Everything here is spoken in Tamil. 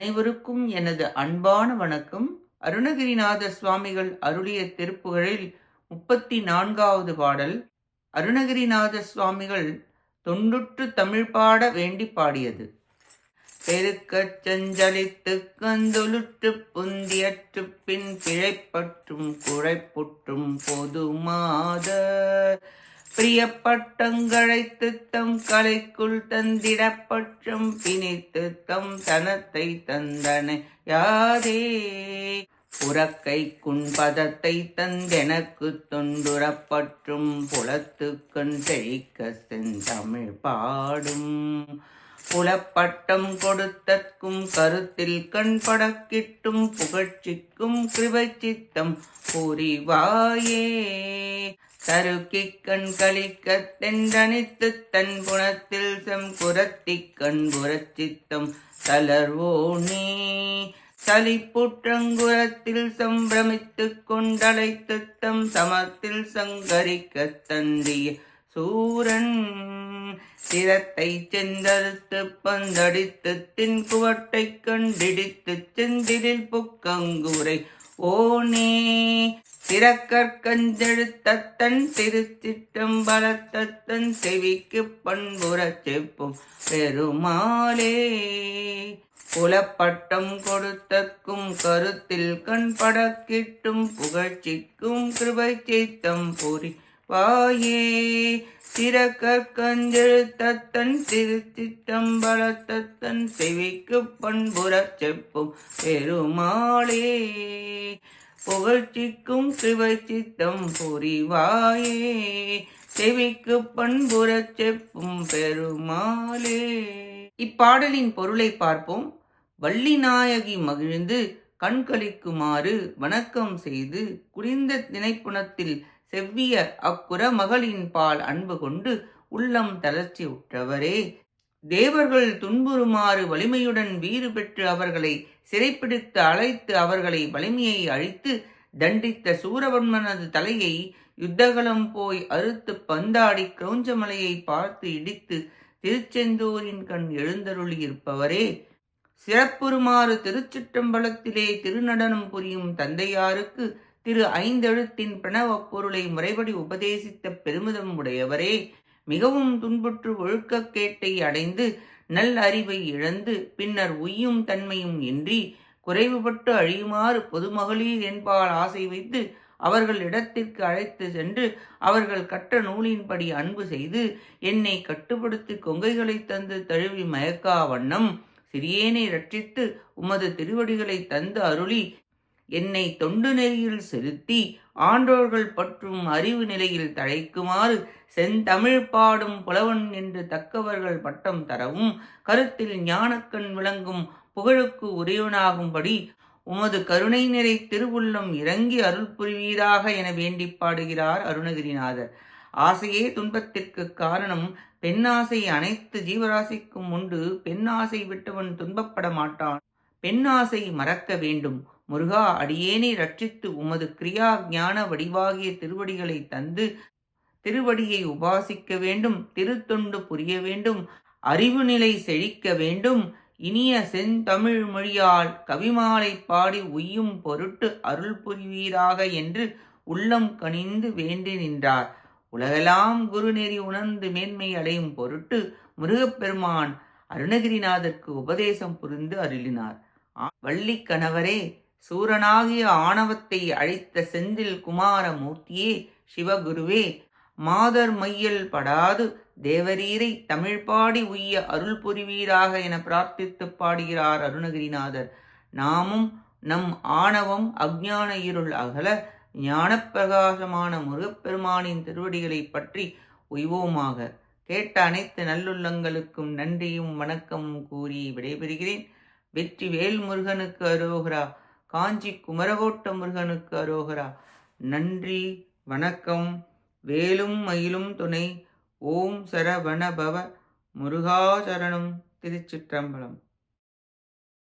அனைவருக்கும் எனது அன்பான வணக்கம். அருணகிரிநாத சுவாமிகள் அருளிய திருப்புகழில் 34வது பாடல். அருணகிரிநாத சுவாமிகள் தொண்டுற்று தமிழ் பாட வேண்டி பாடியது. பெருக்கச் செஞ்சலித்துக் கந்துலுற்றுப் புந்தியற்றுப் பின் பிழைப்பற்றும் குழைப்புற்றும் பொதுமாதர் பிரியப்பட்டங்கழைத்துத் தம் கலைக்குள் தந்திடப்பற்றும் பிணித்துத் தம் தனத்தை தந்தனையாதே புறக்கைக்குன் பதத்தை தந்தெனக்குத் தொண்டுறப்பற்றும் புலத்துக்கண் செழிக்கச் செந்தமிழ் பாடும் புலப்பட்டம் கொடுத்தற்கும் கருத்தில் கண்படக் கிட்டும் புகழ்ச்சிக்கும் கிருபை சித்தம் புரிவாயே தருக்கிக் கண் கலிக்கத் தென்றனித்துத் தன் புணத்தில் செம்புறத்திக் கண்புறச் சித்தம் தளர்வோனே சலிப்புற்றங்குரத்தில் சம்பிரமித்துக் கொண்டலைத்துத் தம் சமத்தில் சங்கரிக்கத் தந்திய சூரன் சிரத்தை செந்தறுத்துப் பந்தடித்துத் தின் குவட்டைக் கண்டிடித்துச் செந்திலில் புக்கங்குரை ஓனே திறக்கற்கஞ்செழுத்தத்தன் திருச்சிற்றம்பலத்தன் செவிக்குப் பண்புறச் செப்பும் பெருமாளே புலப்பட்டம் கொடுத்தற்கும் கருத்தில் கண்படக் கிட்டும் புகழ்ச்சிக்கும் கிருபை சித்தம் புரிவாயே திறக்கற்கஞ்செழுத்தத்தன் திருச்சிற்றம்பலத்தன் செவிக்குப் பண்புறச் செப்பும் பெருமாளே புகழ்ச்சிக்கும் கிருபை சித்தம் புரிவாயே செவிக்கு பண்புறச் செப்பும் பெருமாளே. இப்பாடலின் பொருளை பார்ப்போம். வள்ளிநாயகி மகிழ்ந்து கண்களிக்குமாறு வணக்கம் செய்து குளிர்ந்த திணைப்புணத்தில் செவ்விய அக்குற மகளின் பால் அன்பு கொண்டு உள்ளம் தளர்ச்சி உற்றவரே தேவர்கள் துன்புறுமாறு வலிமையுடன் வீறு பெற்று அவர்களை சிறைப்பிடித்து அழைத்து அவர்களை வலிமையை அழித்து தண்டித்த சூரவன்மனது தலையை யுத்தகலம் போய் அறுத்து பந்தாடி கிரௌஞ்சமலையை பார்த்து இடித்து திருச்செந்தூரின் கண் எழுந்தருளி இருப்பவரே சிறப்புறுமாறு திருச்சிற்றம்பலத்திலே திருநடனம் புரியும் தந்தையாருக்கு திரு ஐந்தெழுத்தின் பிரணவப் பொருளை முறைப்படி உபதேசித்த பெருமிதம் உடையவரே மிகவும் துன்புற்று ஒழுக்கக்கேட்டை அடைந்து நல் அறிவை இழந்து பின்னர் உய்யும் தன்மையும் இன்றி குறைவுபட்டு அழியுமாறு பொதுமகளிர் என்பால் ஆசை வைத்து அவர்கள் இடத்திற்கு அழைத்து சென்று அவர்கள் கற்ற நூலின்படி அன்பு செய்து என்னை கட்டுப்படுத்தி கொங்கைகளை தந்து தழுவி மயக்கா வண்ணம் சிறியேனை ரட்சித்து உமது திருவடிகளை தந்து அருளி என்னை தொண்டு நெறியில் செலுத்தி ஆண்டோர்கள் பற்றும் அறிவு நிலையில் தழைக்குமாறு செந்தமிழ் பாடும் புலவன் என்று தக்கவர்கள் பட்டம் தரவும் கருத்தில் ஞானக்கண் விளங்கும் புகழுக்கு உரியவனாகும்படி உமது கருணை நிறை திருவுள்ளம் இறங்கி அருள் புரிவீராக என வேண்டி பாடுகிறார் அருணகிரிநாதர். ஆசையே துன்பத்திற்கு காரணம். பெண்ணாசை அனைத்து ஜீவராசிக்கும் உண்டு. பெண்ணாசை விட்டவன் துன்பப்பட மாட்டான். பெண்ணாசை மறக்க வேண்டும். முருகா, அடியேனை ரட்சித்து உமது கிரியா ஞான வடிவாகிய திருவடிகளை தந்து திருவடியை உபாசிக்க வேண்டும். திருத்தொண்டு புரிய வேண்டும். அறிவு நிலை செழிக்க வேண்டும். இனிய செந்தமிழ் மொழியால் கவிமாலை பாடி உய்யும் பொருட்டு அருள் புரிவீராக என்று உள்ளம் கனிந்து வேண்டி நின்றார். உலகெல்லாம் குருநெறி உணர்ந்து மேன்மை அடையும் பொருட்டு முருகப்பெருமான் அருணகிரிநாதருக்கு உபதேசம் புரிந்து அருளினார். வள்ளி கணவரே, சூரனாகிய ஆணவத்தை அழித்த செந்தில் குமார மூர்த்தியே, சிவகுருவே, மாதர் மையல் படாது தேவரீரை தமிழ் பாடி உய்ய அருள் புரிவீராக என பிரார்த்தித்து பாடுகிறார் அருணகிரிநாதர். நாமும் நம் ஆணவம் அஞ்ஞான இருள் அகல ஞானப்பிரகாசமான முருகப்பெருமானின் திருவடிகளை பற்றி உய்வோமாக. கேட்ட அனைத்து நல்லுள்ளங்களுக்கும் நன்றியும் வணக்கமும் கூறி விடைபெறுகிறேன். வெற்றி வேல் முருகனுக்கு அரோகரா. காஞ்சி குமரகோட்ட முருகனுக்கு அரோகரா. நன்றி, வணக்கம். வேலும் மயிலும் துணை. ஓம் சரவணபவ முருகா சரணம். திருச்சிற்றம்பலம்.